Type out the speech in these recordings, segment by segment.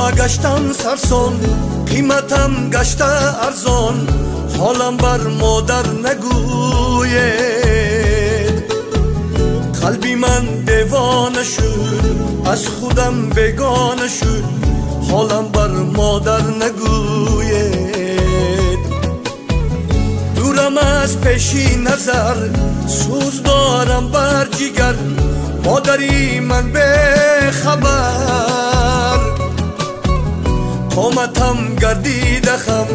دنیا گشتم سرسون، قیمتم گشته ارزان، حالم بر مادر نگوید. قلبی من دیوانه شد، از خودم بیگانه شد، حالم بر مادر نگوید. دورم از پیشی نظر، سوز دارم بر جگر، مادری من به خبر. قامتم گردیده خم،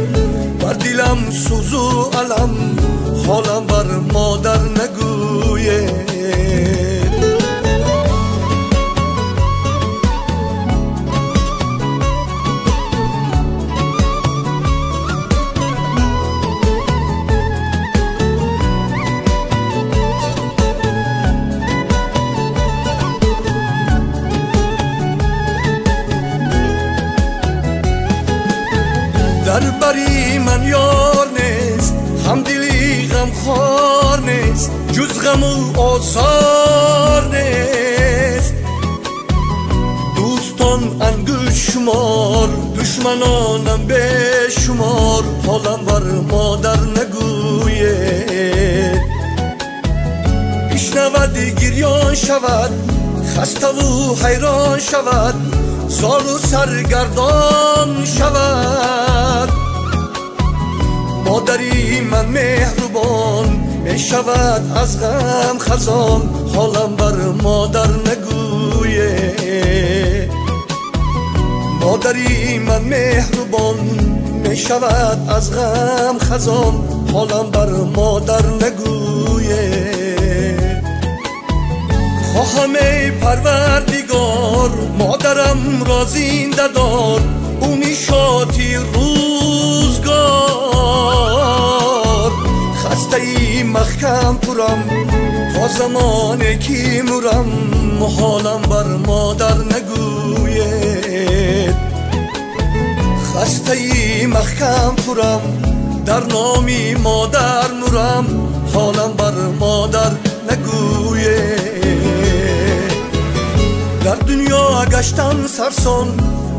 بر دلم سوز و علم، حالم بر مادر نگوید. در بری من یار نیست، همدلی غم خوار نیست، جز غم و آزار نیست. دوستان انگوش شمار، دشمنانم به شمار، حالم بر مادر نگوید. بشنود گریان شود، خسته و حیران شود، زار و سرگردان شود. مادری من مهربان، می شود از غم خزان، حالم بر مادر نگوید. مادری من مهربان، می شود از غم خزان، حالم بر مادر نگوید. خواهم ای پروردگار، مادرم را زنده دار، او نشاطی روزگار. خسته ای محکم پرم، تا زمانی که مرم، حالم بر مادر نگوید. خسته ای محکم پرم، در نامی مادر مرم، حالم بر مادر نگوید. در دنیا گشتم سرسان،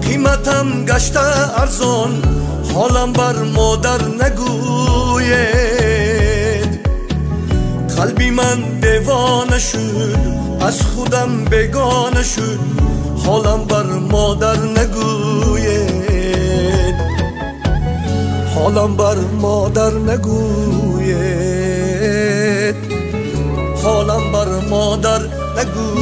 قیمتم گشته ارزان، حالم بر مادر نگوید. قلبی من دیوانه شد، از خودم بیگانه شد، حالم بر مادر نگوید. حالم بر مادر نگوید، حالم بر مادر نگوید.